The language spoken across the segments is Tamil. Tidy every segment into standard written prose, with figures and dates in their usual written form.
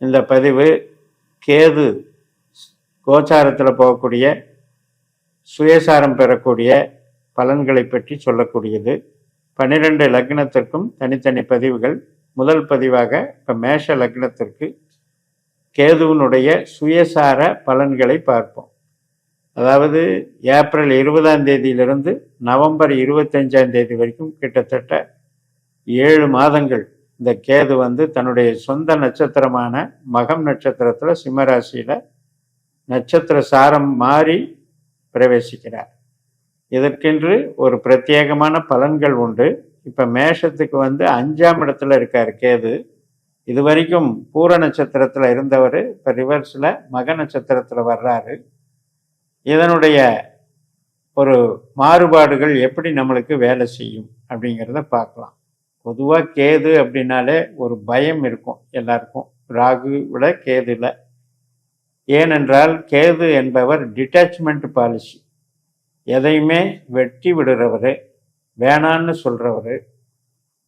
இந்த பதிவு கேது கோச்சாரத்தில் போகக்கூடிய சுயசாரம் பெறக்கூடிய பலன்களை பற்றி சொல்லக்கூடியது. 12 லக்னத்திற்கும் தனித்தனி பதிவுகள். முதல் பதிவாக இப்போ மேஷ லக்னத்திற்கு கேதுவனுடைய சுயசார பலன்களை பார்ப்போம். அதாவது ஏப்ரல் 20ஆம் தேதியிலிருந்து நவம்பர் 25ஆம் தேதி வரைக்கும் கிட்டத்தட்ட 7 மாதங்கள் இந்த கேது தன்னுடைய சொந்த நட்சத்திரமான மகம் நட்சத்திரத்தில் சிம்மராசியில் நட்சத்திர சாரம் மாறி பிரவேசிக்கிறார். இதற்கென்று ஒரு பிரத்யேகமான பலன்கள் உண்டு. இப்போ மேஷத்துக்கு 5ஆம் இடத்துல இருக்கார் கேது. இது வரைக்கும் பூர நட்சத்திரத்தில் இருந்தவர் இப்போ ரிவர்ஸில் மக நட்சத்திரத்தில் வர்றாரு. இதனுடைய ஒரு மாறுபாடுகள் எப்படி நம்மளுக்கு வேலை செய்யும் அப்படிங்கிறத பார்க்கலாம். பொதுவாக கேது அப்படின்னாலே ஒரு பயம் இருக்கும் எல்லாருக்கும், ராகு விட கேதுல. ஏனென்றால் கேது என்பவர் டிட்டாச்மெண்ட் பாலிசி, எதையுமே வெட்டி விடுறவர், வேணான்னு சொல்கிறவர்.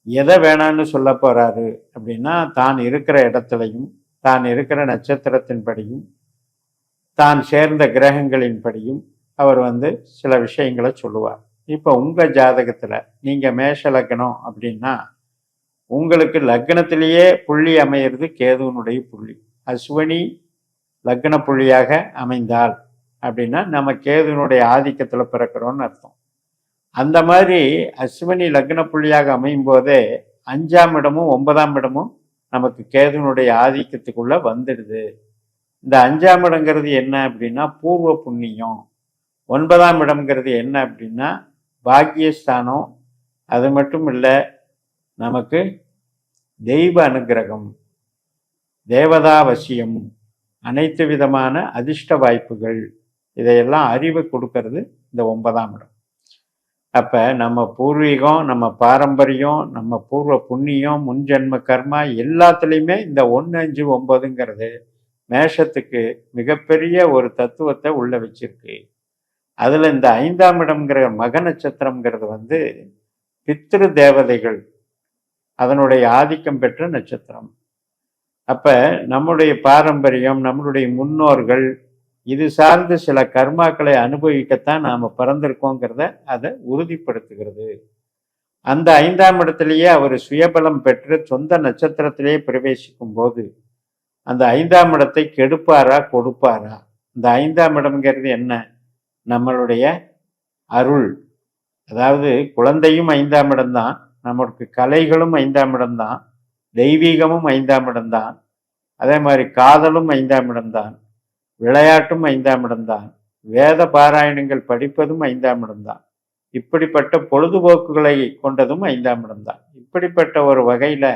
எதை வேணான்னு சொல்ல போகிறாரு அப்படின்னா, தான் இருக்கிற இடத்துலையும் தான் இருக்கிற நட்சத்திரத்தின்படியும் தான் சேர்ந்த கிரகங்களின்படியும் அவர் சில விஷயங்களை சொல்லுவார். இப்போ உங்கள் ஜாதகத்தில் நீங்கள் மேஷ லக்னம் அப்படின்னா உங்களுக்கு லக்னத்திலேயே புள்ளி அமையிறது கேதுவனுடைய புள்ளி. அஸ்வினி லக்ன புள்ளியாக அமைந்தால் அப்படின்னா நம்ம கேதுவனுடைய ஆதிக்கத்தில் பிறக்கிறோன்னு அர்த்தம். அந்த மாதிரி அஸ்வினி லக்ன புள்ளியாக அமையும் போதே 5ஆம் இடமும் 9ஆம் இடமும் நமக்கு கேதுவனுடைய ஆதிக்கத்துக்குள்ள வந்துடுது. இந்த 5ஆம் இடங்கிறது என்ன அப்படின்னா பூர்வ புண்ணியம். 9ஆம் இடம்ங்கிறது என்ன அப்படின்னா பாக்கியஸ்தானம். அது மட்டும் இல்லை, நமக்கு தெய்வ அனுகிரகம், தேவதாவசியம், அனைத்து விதமான அதிர்ஷ்ட வாய்ப்புகள், இதையெல்லாம் அறிவை கொடுக்கறது இந்த 9ஆம் இடம். அப்போ நம்ம பூர்வீகம், நம்ம பாரம்பரியம், நம்ம பூர்வ புண்ணியம், முன்ஜென்ம கர்மா எல்லாத்துலேயுமே இந்த 1, 5, 9ங்கிறது மேஷத்துக்கு மிகப்பெரிய ஒரு தத்துவத்தை உள்ள வச்சிருக்கு. அதில் இந்த 5ஆம் இடம்ங்கிற மக நட்சத்திரம்ங்கிறது பித்ரு தேவதைகள் அதனுடைய ஆதிக்கம் பெற்ற நட்சத்திரம். அப்போ நம்முடைய பாரம்பரியம், நம்மளுடைய முன்னோர்கள், இது சார்ந்து சில கர்மாக்களை அனுபவிக்கத்தான் நாம் பிறந்திருக்கோங்கிறத அதை உறுதிப்படுத்துகிறது. அந்த 5ஆம் இடத்திலேயே அவர் சுயபலம் பெற்று சொந்த நட்சத்திரத்திலேயே பிரவேசிக்கும் போது அந்த 5ஆம் இடத்தை கெடுப்பாரா கொடுப்பாரா? இந்த 5ஆம் இடம்ங்கிறது என்ன? நம்மளுடைய அருள். அதாவது குழந்தையும் 5ஆம் இடம்தான், நமக்கு கலைகளும் 5ஆம் இடம்தான், தெய்வீகமும் 5ஆம் இடம்தான், அதே மாதிரி காதலும் 5ஆம் இடம்தான், விளையாட்டும் 5ஆம் இடம்தான், வேத பாராயணங்கள் படிப்பதும் 5ஆம் இடம்தான், இப்படிப்பட்ட பொழுதுபோக்குகளை கொண்டதும் 5ஆம் இடம்தான். இப்படிப்பட்ட ஒரு வகையில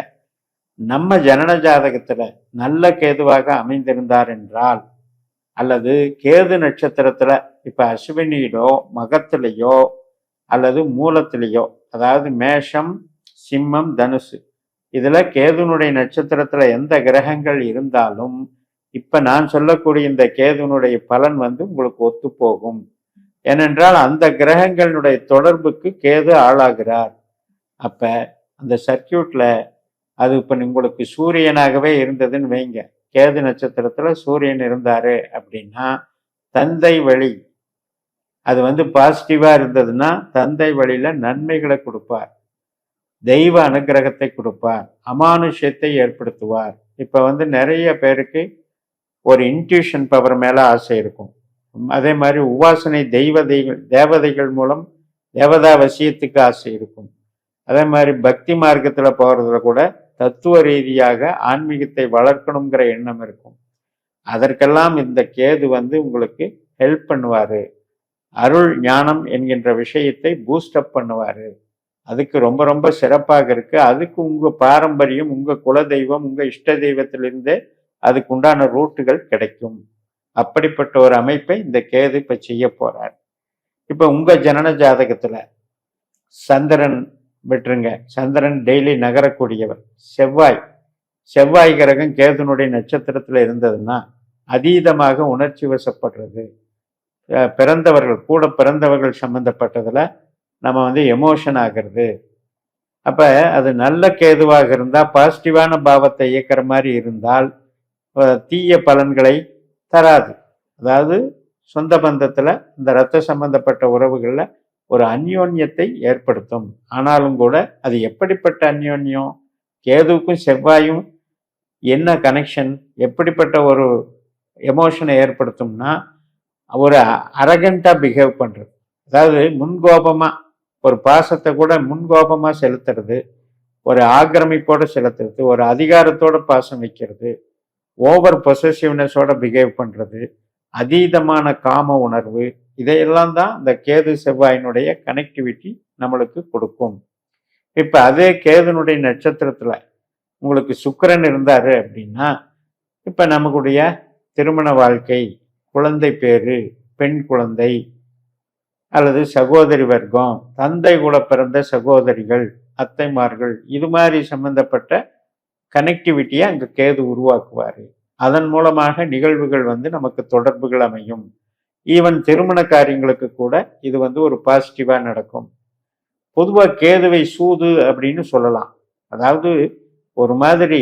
நம்ம ஜனன ஜாதகத்துல நல்ல கேதுவாக அமைந்திருந்தார் என்றால், அல்லது கேது நட்சத்திரத்துல இப்ப அஸ்வினியிலோ மகத்திலேயோ அல்லது மூலத்திலேயோ, அதாவது மேஷம், சிம்மம், தனுசு, இதுல கேதுனுடைய நட்சத்திரத்துல எந்த கிரகங்கள் இருந்தாலும் இப்ப நான் சொல்லக்கூடிய இந்த கேதுனுடைய பலன் உங்களுக்கு ஒத்து போகும். ஏனென்றால் அந்த கிரகங்களுடைய தொடர்புக்கு கேது ஆளாகிறார். அப்ப அந்த சர்க்கியூட்ல அது இப்ப உங்களுக்கு சூரியனாகவே இருந்ததுன்னு வைங்க, கேது நட்சத்திரத்துல சூரியன் இருந்தாரு அப்படின்னா தந்தை வழி அது பாசிட்டிவா இருந்ததுன்னா தந்தை வழியில நன்மைகளை கொடுப்பார், தெய்வ அனுகிரகத்தை கொடுப்பார், அமானுஷ்யத்தை ஏற்படுத்துவார். இப்ப நிறைய பேருக்கு ஒரு இன்ட்யூஷன் பவர் மேல ஆசை இருக்கும். அதே மாதிரி உபாசனை தேவதைகள் மூலம் தேவதா வசியத்துக்கு ஆசை இருக்கும். அதே மாதிரி பக்தி மார்க்கத்துல போறதுல கூட தத்துவ ரீதியாக ஆன்மீகத்தை வளர்க்கணுங்கிற எண்ணம் இருக்கும். அதற்கெல்லாம் இந்த கேது உங்களுக்கு ஹெல்ப் பண்ணுவாரு. அருள் ஞானம் என்கின்ற விஷயத்தை பூஸ்டப் பண்ணுவாரு. அதுக்கு ரொம்ப ரொம்ப சிறப்பாக இருக்கு. அதுக்கு உங்க பாரம்பரியம், உங்க குல தெய்வம், உங்க இஷ்ட தெய்வத்திலிருந்தே அதுக்கு உண்டான ரூட்டுகள் கிடைக்கும். அப்படிப்பட்ட ஒரு அமைப்பை இந்த கேது இப்ப செய்ய போறார். இப்ப உங்க ஜனன ஜாதகத்துல சந்திரன் விட்டுருங்க, சந்திரன் டெய்லி நகரக்கூடியவர். செவ்வாய் கிரகம் கேதுனுடைய நட்சத்திரத்துல இருந்ததுன்னா அதீதமாக உணர்ச்சி வசப்படுறது, பிறந்தவர்கள் கூட பிறந்தவர்கள் சம்பந்தப்பட்டதுல நம்ம எமோஷன் ஆகிறது. அப்ப அது நல்ல கேதுவாக இருந்தால், பாசிட்டிவான பாவத்தை இயக்கிற மாதிரி இருந்தால் தீய பலன்களை தராது. அதாவது சொந்த பந்தத்தில் இந்த இரத்த சம்பந்தப்பட்ட உறவுகளில் ஒரு அந்யோன்யத்தை ஏற்படுத்தும். ஆனாலும் கூட அது எப்படிப்பட்ட அந்யோன்யம், கேதுவுக்கும் செவ்வாயும் என்ன கனெக்ஷன், எப்படிப்பட்ட ஒரு எமோஷனை ஏற்படுத்தும்னா ஒரு அரகண்டாக பிஹேவ் பண்ணுறது. அதாவது முன்கோபமாக ஒரு பாசத்தை கூட முன்கோபமாக செலுத்துறது, ஒரு ஆக்கிரமிப்போடு செலுத்துறது, ஒரு அதிகாரத்தோட பாசம் வைக்கிறது, ஓவர் பொசசிவ்னஸோட பிஹேவ் பண்ணுறது, அதீதமான காம உணர்வு, இதையெல்லாம் தான் இந்த கேது செவ்வாயினுடைய கனெக்டிவிட்டி நம்மளுக்கு கொடுக்கும். இப்போ அதே கேதுனுடைய நட்சத்திரத்தில் உங்களுக்கு சுக்கிரன் இருந்தார் அப்படின்னா, இப்போ நமக்குடைய திருமண வாழ்க்கை, குழந்தை பேரு, பெண் குழந்தை அல்லது சகோதரி வர்க்கம், தந்தை கூட பிறந்த சகோதரிகள், அத்தைமார்கள், இது மாதிரி சம்பந்தப்பட்ட கனெக்டிவிட்டியை அங்கே கேது உருவாக்குவார். அதன் மூலமாக நிகழ்வுகள் நமக்கு தொடர்புகள் அமையும். ஈவன் திருமண காரியங்களுக்கு கூட இது ஒரு பாசிட்டிவாக நடக்கும். பொதுவாக கேதுவை சூது அப்படின்னு சொல்லலாம். அதாவது ஒரு மாதிரி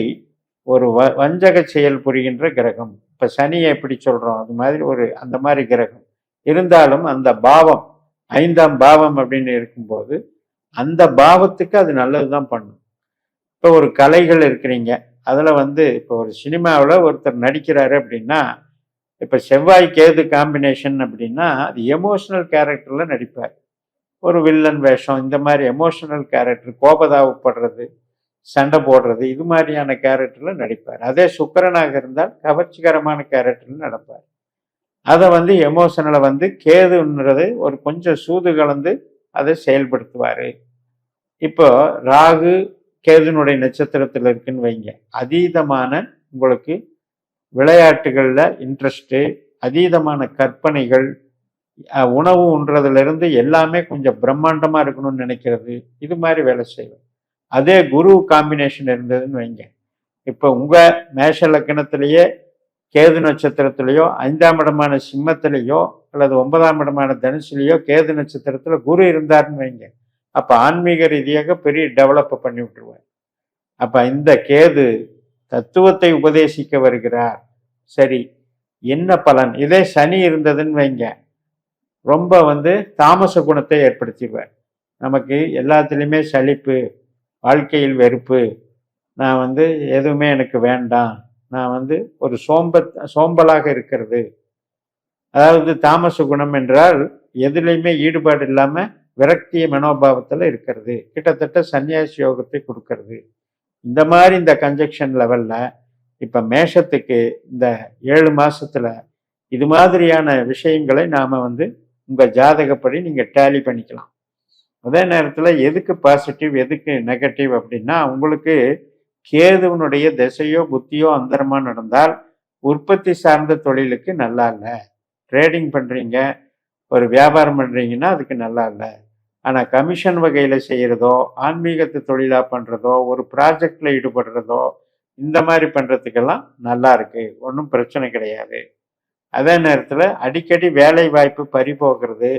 ஒரு வஞ்சக செயல் புரிகின்ற கிரகம். இப்போ சனியை எப்படி சொல்கிறோம், அது மாதிரி அந்த மாதிரி கிரகம் இருந்தாலும் அந்த பாவம் 5ஆம் பாவம் அப்படின்னு இருக்கும்போது அந்த பாவத்துக்கு அது நல்லது தான் பண்ணும். இப்போ ஒரு கலைகள் இருக்கிறீங்க, அதில் இப்போ ஒரு சினிமாவில் ஒருத்தர் நடிக்கிறாரு அப்படின்னா, இப்போ செவ்வாய் கேது காம்பினேஷன் அப்படின்னா அது எமோஷனல் கேரக்டரில் நடிப்பார். ஒரு வில்லன் வேஷம், இந்த மாதிரி எமோஷனல் கேரக்டர், கோபதாவப்படுறது, சண்டை போடுறது, இது மாதிரியான கேரக்டரில் நடிப்பார். அதே சுக்கிரனாக இருந்தால் கவர்ச்சிகரமான கேரக்டரில் நடப்பார். அதை எமோஷனலை கேதுன்றது ஒரு கொஞ்சம் சூது கலந்து அதை செயல்படுத்துவார். இப்போ ராகு கேதுனுடைய நட்சத்திரத்தில் இருக்குன்னு வைங்க, அதீதமான உங்களுக்கு விளையாட்டுகளில் இன்ட்ரெஸ்ட்டு, அதீதமான கற்பனைகள், உணவு உண்றதுலேருந்து எல்லாமே கொஞ்சம் பிரம்மாண்டமாக இருக்கணும்னு நினைக்கிறது, இது மாதிரி வேலை செய்வோம். அதே குரு காம்பினேஷன் இருந்ததுன்னு வைங்க, இப்போ உங்கள் மேஷ லக்கணத்திலேயே கேது நட்சத்திரத்திலேயோ 5ஆம் இடமான சிம்மத்திலேயோ அல்லது 9ஆம் இடமான தனுசுலேயோ கேது நட்சத்திரத்தில் குரு இருந்தாருன்னு வைங்க, அப்போ ஆன்மீக ரீதியாக பெரிய டெவலப் பண்ணி விட்டுருவார். அப்போ இந்த கேது தத்துவத்தை உபதேசிக்க வருகிறார். சரி, என்ன பலன்? இதே சனி இருந்ததுன்னு வைங்க, ரொம்ப தாமச குணத்தை ஏற்படுத்திடுவார். நமக்கு எல்லாத்துலேயுமே சலிப்பு, வாழ்க்கையில் வெறுப்பு, நான் எதுவுமே எனக்கு வேண்டாம், நான் ஒரு சோம்பலாக இருக்கிறது. அதாவது தாமச குணம் என்றால் எதுலையுமே ஈடுபாடு இல்லாமல் விரக்திய மனோபாவத்தில் இருக்கிறது, கிட்டத்தட்ட சன்னியாசி யோகத்தை கொடுக்கறது. இந்த மாதிரி இந்த கன்ஜெக்ஷன் லெவலில் இப்போ மேஷத்துக்கு இந்த 7 மாதத்தில் இது மாதிரியான விஷயங்களை நாம் உங்கள் ஜாதகப்படி நீங்கள் டேலி பண்ணிக்கலாம். அதே நேரத்தில் எதுக்கு பாசிட்டிவ் எதுக்கு நெகட்டிவ் அப்படின்னா, உங்களுக்கு கேதுவனுடைய திசையோ புத்தியோ அந்தரமாக நடந்தால் உற்பத்தி சார்ந்த தொழிலுக்கு நல்லா இல்லை. ட்ரேடிங் பண்ணுறீங்க, ஒரு வியாபாரம் பண்ணுறீங்கன்னா அதுக்கு நல்லா இல்லை. ஆனால் கமிஷன் வகையில் செய்கிறதோ, ஆன்மீகத்தை தொழிலாக பண்ணுறதோ, ஒரு ப்ராஜெக்டில் ஈடுபடுறதோ, இந்த மாதிரி பண்ணுறதுக்கெல்லாம் நல்லா இருக்குது, ஒன்றும் பிரச்சனை கிடையாது. அதே நேரத்தில் அடிக்கடி வேலை வாய்ப்பு பறி போகிறது,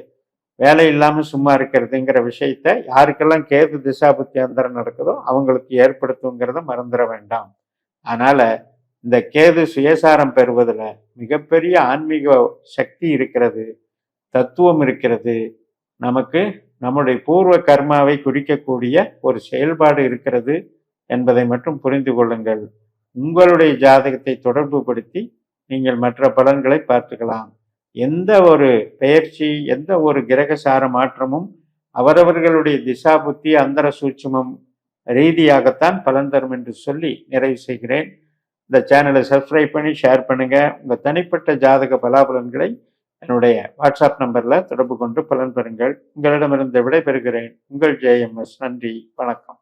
வேலை இல்லாமல் சும்மா இருக்கிறதுங்கிற விஷயத்த யாருக்கெல்லாம் கேது திசாபுத்தி அந்தரம் நடக்குதோ அவங்களுக்கு ஏற்படுத்துங்கிறத மறந்துட வேண்டாம். அதனால் இந்த கேது சுயசாரம் பெறுவதில் மிகப்பெரிய ஆன்மீக சக்தி இருக்கிறது, தத்துவம் இருக்கிறது, நமக்கு நம்முடைய பூர்வ கர்மாவை குறிக்கக்கூடிய ஒரு செயல்பாடு இருக்கிறது என்பதை மட்டும் புரிந்து கொள்ளுங்கள். உங்களுடைய ஜாதகத்தை தொடர்பு படுத்தி நீங்கள் மற்ற பலன்களை பார்த்துக்கலாம். எந்த ஒரு பெயர்ச்சி, எந்த ஒரு கிரகசார மாற்றமும் அவரவர்களுடைய திசா புத்தி அந்தர சூட்சுமம் ரீதியாகத்தான் பலன் தரும் என்று சொல்லி நிறைவு செய்கிறேன். இந்த சேனலை சப்ஸ்கிரைப் பண்ணி ஷேர் பண்ணுங்க. உங்கள் தனிப்பட்ட ஜாதக பலாபலன்களை என்னுடைய வாட்ஸ்அப் நம்பரில் தொடர்பு கொண்டு பலன் பெறுங்கள். உங்களிடமிருந்து விடைபெறுகிறேன். உங்கள் JMS. நன்றி, வணக்கம்.